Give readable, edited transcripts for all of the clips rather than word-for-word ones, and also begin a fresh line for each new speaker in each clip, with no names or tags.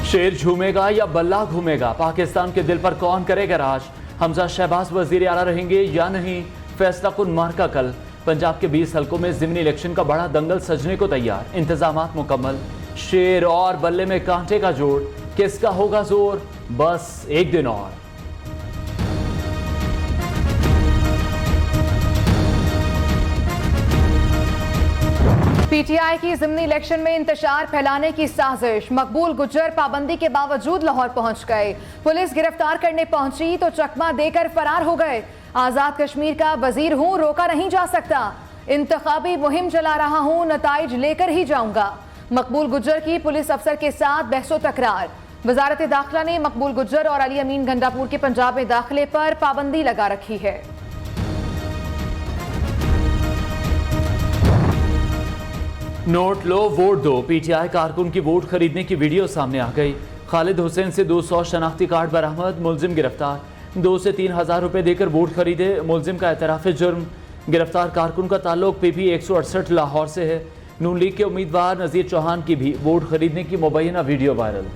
शेर झूमेगा या बल्ला घूमेगा, पाकिस्तान के दिल पर कौन करेगा राज? हमजा शहबाज वजीर आला रहेंगे या नहीं? फैसला कुन मार्का कल। पंजाब के 20 हलकों में ज़िमनी इलेक्शन का बड़ा दंगल सजने को तैयार, इंतजामात मुकम्मल। शेर और बल्ले में कांटे का जोड़, किसका होगा जोर? बस एक दिन और।
पीटीआई की ज़िमनी इलेक्शन में इंतशार फैलाने की साजिश, मकबूल गुज्जर पाबंदी के बावजूद लाहौर पहुंच गए। पुलिस गिरफ्तार करने पहुंची तो चकमा देकर फरार हो गए। आजाद कश्मीर का वजीर हूं, रोका नहीं जा सकता। इंतखाबी मुहिम चला रहा हूं, नताइज लेकर ही जाऊंगा। मकबूल गुज्जर की पुलिस अफसर के साथ बहसो तकरार। वजारत दाखिला ने मकबूल गुज्जर और अली अमीन गंडापुर के पंजाब में दाखिले पर पाबंदी लगा रखी है।
नोट लो वोट दो, पीटीआई कारकुन की वोट खरीदने की वीडियो सामने आ गई। खालिद हुसैन से 200 शनाख्ती कार्ड बरामद, मुलजिम गिरफ्तार। 2 से 3 हज़ार रुपए देकर वोट खरीदे, मुलजिम का एतराफ़ जुर्म। गिरफ्तार कारकुन का ताल्लुक पीपी 168 लाहौर से है। नून लीग के उम्मीदवार नज़ीर चौहान की भी वोट खरीदने की मुबैना वीडियो वायरल।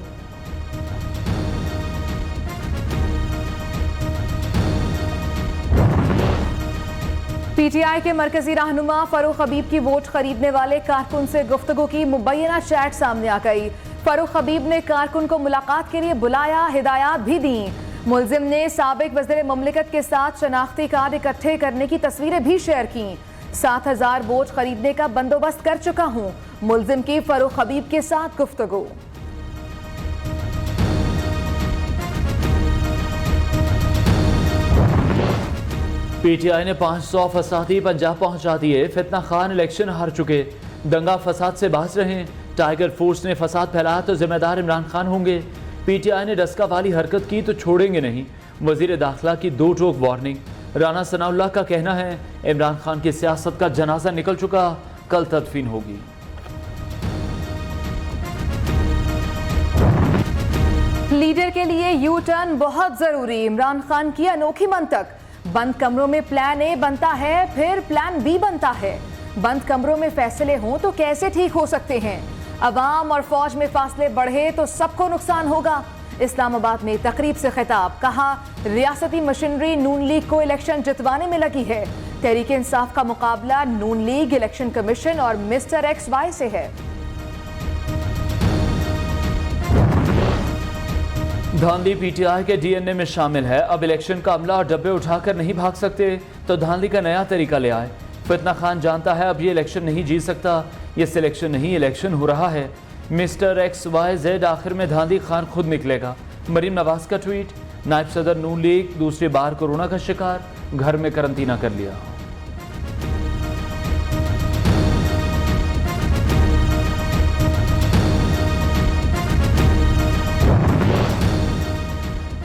पीटीआई के मरकजी रहनुमा फरूख हबीब की वोट खरीदने वाले कारकुन से गुफ्तगू की मुबैना चैट सामने आ गई। फरूख हबीब ने कारकुन को मुलाकात के लिए बुलाया, हिदायत भी दी। मुलजिम ने साबिक वज़ीर मुमलिकत के साथ शनाख्ती कार्ड इकट्ठे करने की तस्वीरें भी शेयर की। 7000 वोट खरीदने का बंदोबस्त कर चुका हूँ, मुलजिम की फरूख हबीब के साथ गुफ्तगू।
पीटीआई ने 500 फसादी पंजाब पहुंचा दिए। फितना खान इलेक्शन हार चुके, दंगा फसाद से बाज रहे। टाइगर फोर्स ने फसाद फैलाया तो जिम्मेदार इमरान खान होंगे। पीटीआई ने डस्का वाली हरकत की तो छोड़ेंगे नहीं, वजीर दाखिला की 2 टोक वार्निंग। राना सनाउल्लाह का कहना है इमरान खान की सियासत का जनाजा निकल चुका, कल तदफीन होगी।
लीडर के लिए यू टर्न बहुत जरूरी, इमरान खान की अनोखी मंतक। बंद कमरों में प्लान ए बनता है, फिर प्लान बी बनता है। बंद कमरों में फैसले हों तो कैसे ठीक हो सकते हैं? अवाम और फौज में फासले बढ़े तो सबको नुकसान होगा। इस्लामाबाद में तकरीब से खिताब, कहा रियासती मशीनरी नून लीग को इलेक्शन जितवाने में लगी है। तहरीक इंसाफ का मुकाबला नून लीग, इलेक्शन कमीशन और मिस्टर XY से है।
धांधली पीटीआई के डीएनए में शामिल है। अब इलेक्शन का अमला और डब्बे उठाकर नहीं भाग सकते तो धांधली का नया तरीका ले आए। फितना खान जानता है अब ये इलेक्शन नहीं जीत सकता, ये सिलेक्शन नहीं इलेक्शन हो रहा है। मिस्टर XYZ आखिर में धांधली खान खुद निकलेगा। मरीम नवाज का ट्वीट, नायब सदर नून लीग दूसरी बार कोरोना का शिकार, घर में करंतना कर लिया।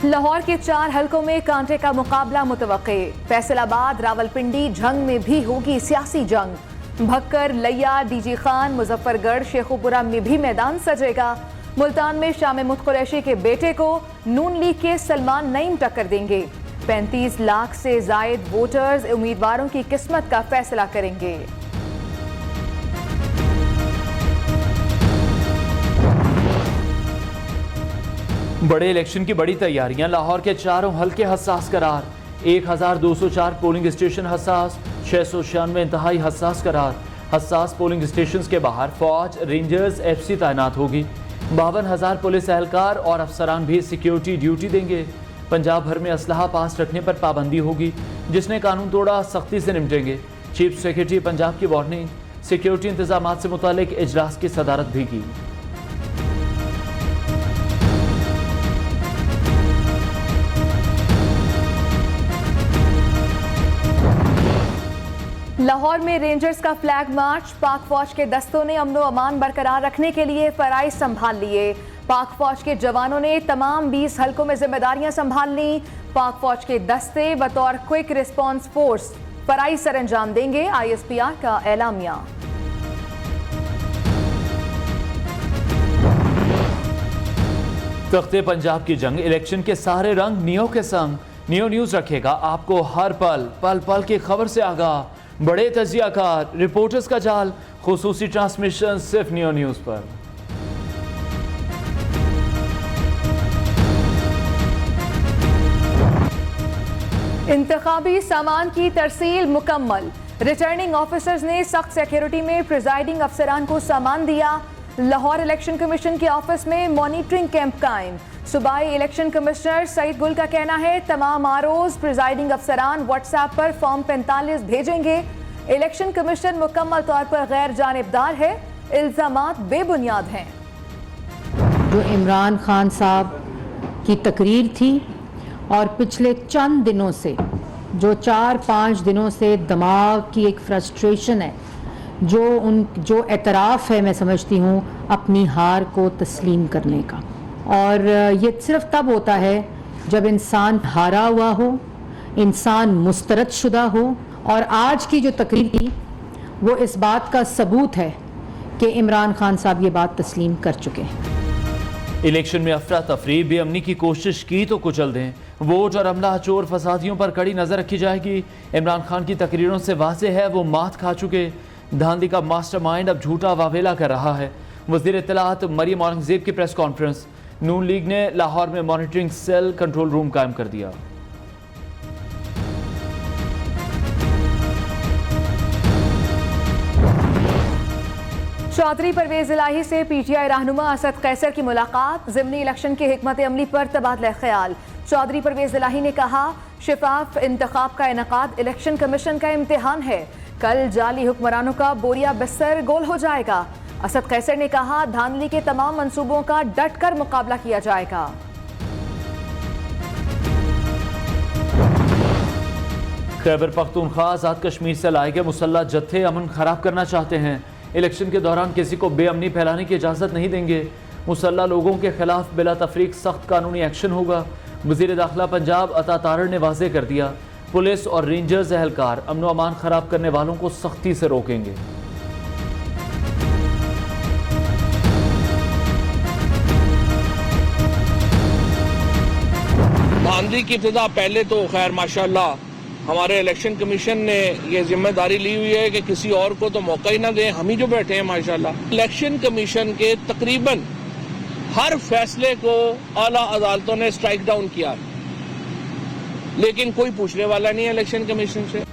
लाहौर के 4 हलकों में कांटे का मुकाबला मुतवक्के। फैसलाबाद, रावलपिंडी, झंग में भी होगी सियासी जंग। भक्कर, लैया, डीजी खान, मुजफ्फरगढ़, शेखुपुरा में भी मैदान सजेगा। मुल्तान में शाम मुतकुरैशी के बेटे को नून लीग के सलमान नईम टक्कर देंगे। 35 लाख से जायद वोटर्स उम्मीदवारों की किस्मत का फैसला करेंगे।
बड़े इलेक्शन की बड़ी तैयारियां, लाहौर के 4 हल्के हसास करार। 1204 पोलिंग स्टेशन हसास, 696 इंतहाई हसास करार। हसास पोलिंग स्टेशन के बाहर फौज, रेंजर्स, FC तैनात होगी। 52,000 पुलिस एहलकार और अफसरान भी सिक्योरिटी ड्यूटी देंगे। पंजाब भर में असलहा पास रखने पर पाबंदी होगी, जिसने कानून तोड़ा सख्ती से निपटेंगे। चीफ सेक्रेटरी पंजाब की वार्निंग, सिक्योरिटी इंतजाम से मुतालिक इजलास की सदारत भी की।
लाहौर में रेंजर्स का फ्लैग मार्च, पाक फौज के दस्तों ने अमनो अमान बरकरार रखने के लिए फराइज संभाल लिए। पाक फौज के जवानों ने तमाम 20 हलकों में जिम्मेदारियां संभाल ली। पाक फौज के दस्ते बतौर क्विक रिस्पांस फोर्स फराइज सर अंजाम देंगे, ISPR का एलामिया।
तख्ते पंजाब की जंग, इलेक्शन के सारे रंग नियो के संग। नियो न्यूज रखेगा आपको हर पल पल पल की खबर से आगाह। बड़े तजियाकार रिपोर्टर्स का जाल, खुसूसी ट्रांसमिशन सिर्फ नियो न्यूज पर।
इंतखाबी सामान की तरसील मुकम्मल। रिटर्निंग ऑफिसर्स ने सख्त सिक्योरिटी में प्रिजाइडिंग अफसरान को सामान दिया। लाहौर इलेक्शन कमीशन के ऑफिस में मॉनिटरिंग कैंप कायम। सूबाई इलेक्शन कमिश्नर सईद गुल का कहना है तमाम आरओज प्रिजाइडिंग अफसरान व्हाट्सएप पर फॉर्म 45 भेजेंगे। इलेक्शन कमीशन मुकम्मल तौर पर गैर जानिबदार है, इल्जामात बेबुनियाद हैं।
जो इमरान खान साहब की तकरीर थी और पिछले चंद दिनों से जो 4-5 दिनों से दिमाग की एक फ्रस्ट्रेशन है, जो एतराफ़ है, मैं समझती हूँ अपनी हार को तस्लीम करने का। और ये सिर्फ तब होता है जब इंसान हारा हुआ हो, इंसान मुस्तरद शुदा हो। और आज की जो तकरीर थी वो इस बात का सबूत है कि इमरान खान साहब ये बात तस्लीम कर चुके हैं।
इलेक्शन में अफरा तफरी बेअमनी की कोशिश की तो कुचल दें। वोट और अमला चोर फसादियों पर कड़ी नजर रखी जाएगी। इमरान खान की तकरीरों से वाज़ेह है वो मात खा चुके। धांधली का मास्टरमाइंड अब झूठा वावेला कर रहा है। वज़ीर इत्तलात मरियम औरंगज़ेब की प्रेस कॉन्फ्रेंस। नून लीग ने लाहौर में मॉनिटरिंग सेल कंट्रोल रूम कायम कर दिया।
चौधरी परवेज इलाही से पीटीआई रहनुमा असद कैसर की मुलाकात। ज़िमनी इलेक्शन के हिकमत अमली पर तबादला ख्याल। चौधरी परवेज इलाही ने कहा शिफाफ इंतखाब का इनकाद इलेक्शन कमीशन का इम्तिहान है। कल जाली हुक्मरानों का बोरिया बिस्तर गोल हो जाएगा। असद कैसर ने कहा धांधली के तमाम मंसूबों का डट कर मुकाबला किया जाएगा।
खैबर पख्तूनख्वा आज़ाद कश्मीर से लाए गए मुसल्लह जत्थे अमन खराब करना चाहते हैं। इलेक्शन के दौरान किसी को बेअमनी फैलाने की इजाज़त नहीं देंगे। मुसल्लह लोगों के खिलाफ बिला तफरीक सख्त कानूनी एक्शन होगा। वज़ीर दाखिला पंजाब अता तारड़ ने वाज़ेह कर दिया पुलिस और रेंजर्स एहलकार अमन व अमान खराब करने वालों को सख्ती से रोकेंगे।
धांधली की इब्तिदा पहले तो खैर माशाल्लाह हमारे इलेक्शन कमीशन ने ये जिम्मेदारी ली हुई है कि किसी और को तो मौका ही ना दें, हम ही जो बैठे हैं माशाल्लाह। इलेक्शन कमीशन के तकरीबन हर फैसले को आला अदालतों ने स्ट्राइक डाउन किया, लेकिन कोई पूछने वाला नहीं है इलेक्शन कमीशन से।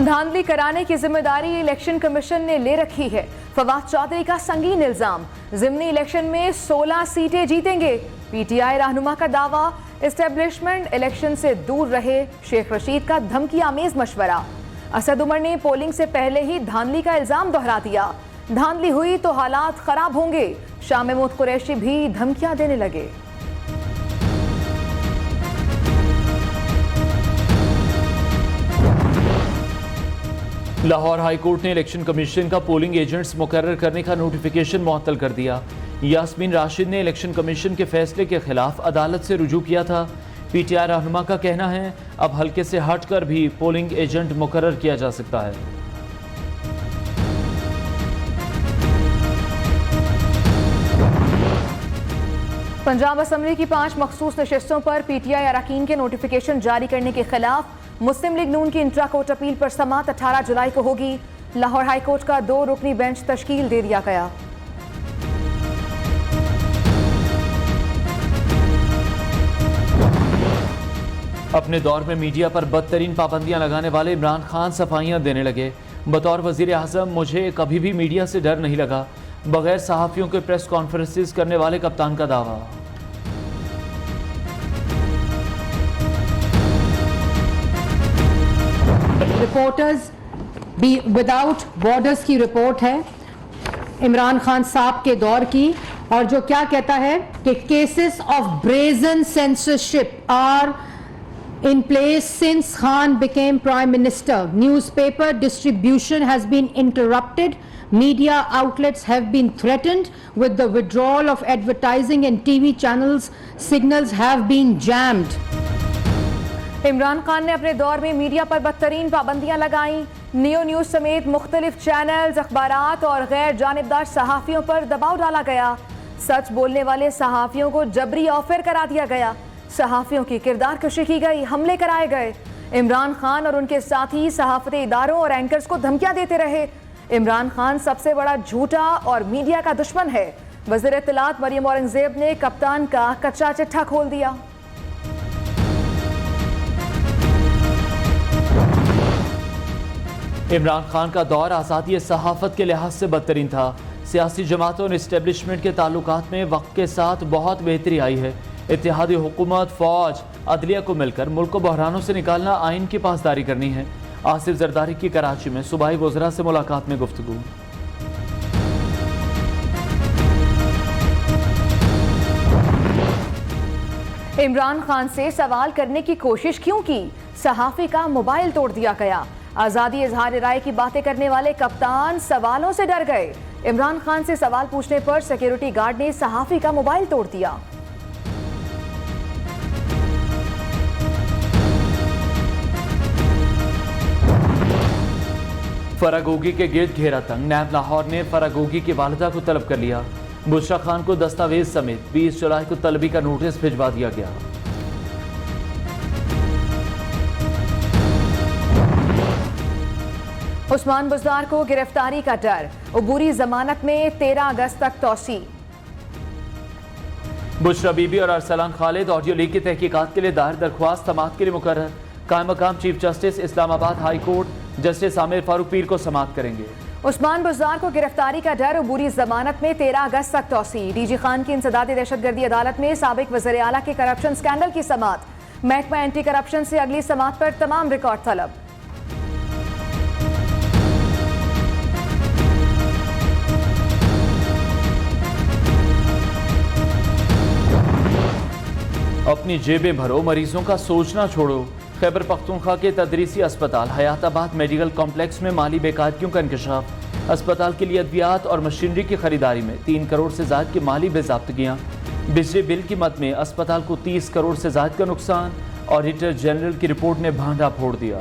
धांधली कराने की जिम्मेदारी इलेक्शन कमीशन ने ले रखी है। फवाद चौधरी का संगीन इल्जाम। ज़िमनी इलेक्शन में 16 सीटें जीतेंगे। पीटीआई रहनुमा का दावा एस्टेब्लिशमेंट इलेक्शन से दूर रहे। शेख रशीद का धमकी आमेज मशवरा। असद उमर ने पोलिंग से पहले ही धांधली का इल्जाम दोहरा दिया। धांधली हुई तो हालात खराब होंगे। शाह महमूद कुरैशी भी धमकियां देने लगे।
लाहौर हाई कोर्ट ने इलेक्शन कमीशन का पोलिंग एजेंट्स मुकर्रर करने का नोटिफिकेशन मुअत्तल कर दिया। यास्मीन राशिद ने इलेक्शन कमीशन के फैसले के खिलाफ अदालत से रुजू किया था। पीटीआई रहनुमा का कहना है अब हल्के से हटकर भी पोलिंग एजेंट मुकर्रर किया जा सकता है।
पंजाब असम्बली की 5 मखसूस नशिस्तों पर पीटीआई अरकान के नोटिफिकेशन जारी करने के खिलाफ मुस्लिम लीग नून की इंट्रा कोर्ट अपील पर समाअत 18 जुलाई को होगी। लाहौर हाई कोर्ट का 2 रुकनी बेंच तश्कील दे दिया गया।
अपने दौर में मीडिया पर बदतरीन पाबंदियां लगाने वाले इमरान खान सफाइयां देने लगे। बतौर वजीर आज़म मुझे कभी भी मीडिया से डर नहीं लगा। बगैर सहाफ़ियों के प्रेस कॉन्फ्रेंसेस करने वाले कप्तान का दावा।
रिपोर्टर्स भी विदाउट बॉर्डर्स की रिपोर्ट है इमरान खान साहब के दौर की, और जो क्या कहता है कि cases of brazen censorship are in place since Khan became Prime Minister. Newspaper distribution has been interrupted. Media outlets have been threatened with the withdrawal of advertising and TV channels. Signals have been jammed.
Imran Khan ने अपने दौर में media पर बदतरीन पाबंदियां लगाई। Neo news समेत मुख्तलिफ channels, अखबारात और गैर जानिबदार सहाफ़ियों पर दबाव डाला गया। सच बोलने वाले सहाफ़ियों को जबरी ऑफर करा दिया गया। सहाफ़ियों की किरदार कशी की गई, हमले कराए गए। इमरान खान और उनके साथी सहाफ़ती इदारों और एंकर्स को धमकियां देते रहे। इमरान खान सबसे बड़ा झूठा और मीडिया का दुश्मन है। वज़ीर इत्तलात मरियम औरंगज़ेब ने कप्तान का कच्चा चिट्ठा खोल दिया।
इमरान खान का दौर आज़ादी सहाफ़त के लिहाज से बदतरीन था। सियासी जमातों और इस्टेब्लिशमेंट के ताल्लुकात में वक्त के साथ बहुत बेहतरी आई है। इत्तेहादी हुकूमत, फ़ौज, अदलिया को मिलकर मुल्क को बहरानों से निकालना, आइन की पासदारी करनी है। आसिफ जरदारी की कराची में सूबाई वज़रा से मुलाकात में गुफ्तगू।
इमरान खान से सवाल करने की कोशिश क्यों की? सहाफ़ी का मोबाइल तोड़ दिया गया। आज़ादी इजहार राय की बातें करने वाले कप्तान सवालों से डर गए। इमरान खान से सवाल पूछने पर सिक्योरिटी गार्ड ने सहाफ़ी का मोबाइल तोड़ दिया।
फरागोगी के गिर्द घेरा तंग। नैब लाहौर ने फरागोगी की वालिदा को तलब कर लिया। बुशरा खान को दस्तावेज समेत 20 जुलाई को तलबी का नोटिस भिजवा दिया गया।
उस्मान बुज़दार को गिरफ्तारी का डर। अबूरी जमानत में 13 अगस्त तक तौसी।
बुशरा बीबी और अरसलान खालिद ऑडियो लीक की तहकीकात के लिए दायर दरख्वास्त समाअत के लिए मुकर्रर। कायम मकाम chief justice Islamabad high court justice Aamir Farooq पीर को समाअत करेंगे।
उस्मान बुज़दार को गिरफ्तारी का डर। अबूरी जमानत में 13 अगस्त तक तौसी। डीजी खान की इंसदादी दहशतगर्दी अदालत में साबिक वज़ीर आला के करप्शन स्कैंडल की समाअत। महकमा एंटी करप्शन से अगली समाअत पर तमाम रिकॉर्ड तलब।
अपनी जेबें भरो, मरीजों का सोचना छोड़ो। खैबर पख्तूनख्वा के तदरीसी अस्पताल हयाताबाद मेडिकल कॉम्प्लेक्स में माली बेकायदगियों का इंकशाफ। अस्पताल के लिए अद्वियात और मशीनरी की खरीदारी में 3 करोड़ से ज़ायद की माली बेज़ाब्तगियाँ। बिजली बिल की मद में अस्पताल को 30 करोड़ से ज़ायद का नुकसान। ऑडिटर जनरल की रिपोर्ट ने भांडा फोड़ दिया।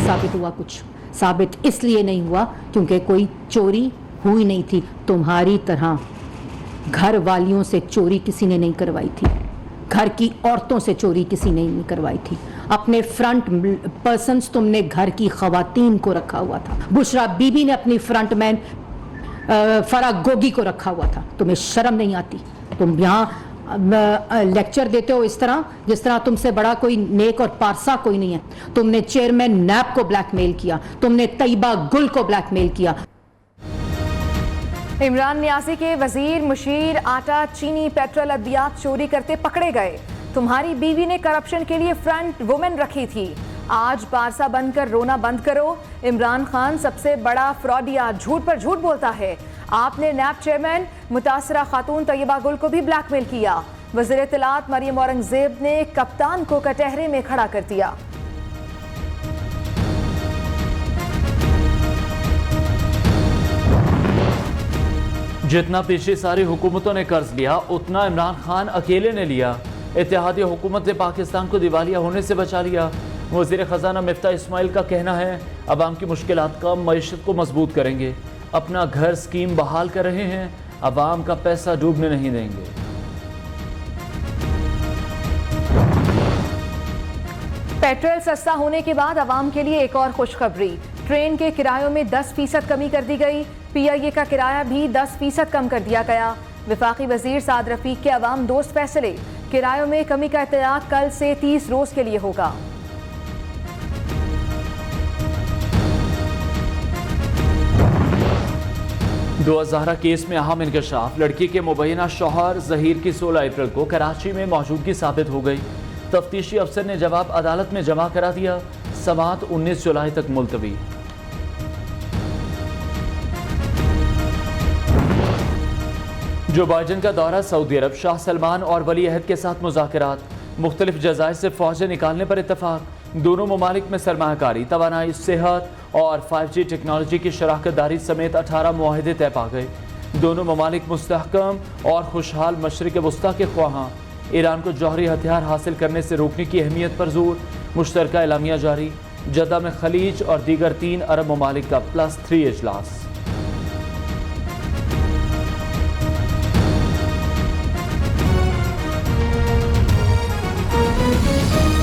साबित हुआ कुछ? साबित इसलिए नहीं हुआ क्योंकि कोई चोरी हुई नहीं थी। तुम्हारी तरह घर वालियों से चोरी किसी ने नहीं करवाई थी। घर की औरतों से चोरी किसी ने नहीं करवाई थी। अपने फ्रंट पर्सन्स तुमने घर की खवातीन को रखा हुआ था। बुशरा बीबी ने अपनी फ्रंट मैन फरागोगी को रखा हुआ था। तुम्हें शर्म नहीं आती? तुम यहाँ लेक्चर देते हो इस तरह जिस तरह तुमसे बड़ा कोई नेक और पारसा कोई नहीं है। तुमने चेयरमैन नैब को ब्लैकमेल किया। तुमने तैयबा गुल को ब्लैकमेल किया।
इमरान नियाज़ी के वजीर मुशीर आटा, चीनी, पेट्रोल, अद्वियात चोरी करते पकड़े गए। तुम्हारी बीवी ने करप्शन के लिए फ्रंट वुमेन रखी थी। आज पारसा बनकर रोना बंद करो। इमरान खान सबसे बड़ा फ्रॉडिया, झूठ पर झूठ बोलता है। आपने नैब चेयरमैन मुतासरा खातून तैयबा गुल को भी ब्लैकमेल किया। वज़ीर इत्तलात मरियम औरंगजेब ने कप्तान को कटहरे में खड़ा कर दिया।
जितना पिछली सारी हुकूमतों ने कर्ज लिया उतना इमरान खान अकेले ने लिया। इत्तेहादी हुकूमत ने पाकिस्तान को दिवालिया होने से बचा लिया। वज़ीर ख़जाना मिफ्ता इस्माइल का कहना है, अवाम की मुश्किलात कम, मईशत को मजबूत करेंगे। अपना घर स्कीम बहाल कर रहे हैं, अवाम का पैसा डूबने नहीं देंगे।
पेट्रोल सस्ता होने के बाद अवाम के लिए एक और खुशखबरी। ट्रेन के किरायों में 10% कमी कर दी गई। PIA का किराया भी 10% कम कर दिया गया। वफाकी वजीर साद रफीक के अवाम दोस्त फैसले। किरायों में कमी का इत्तलाक कल से 30 रोज के लिए होगा।
दो हज़ारा केस में अहम इंकशाफ। लड़की के मुबैना शौहर जहीर की 16 अप्रैल को कराची में मौजूदगी साबित हो गई। तफ्तीशी अफसर ने जवाब अदालत में जमा करा दिया। समाअत 19 जुलाई तक मुलतवी। जो बाइडन का दौरा सऊदी अरब, शाह सलमान और वली अहद के साथ मुज़ाकरात। मुख्तलिफ जज़ायर से फौजें निकालने पर इत्तफाक। दोनों ममालिक में सरमायाकारी, तवानाई, सेहत और 5G टेक्नोलॉजी की शराकत दारी समेत 18 मुआहदे तय पा गए। दोनों ममालिक मुस्तहकम और खुशहाल मशरिक़ वस्ता के ख्वाहां। ईरान को जौहरी हथियार हासिल करने से रोकने की अहमियत पर जोर। मुश्तरका एलामिया जारी। जद्दा में खलीज और दीगर 3 अरब ममालिक का +3 इजलास।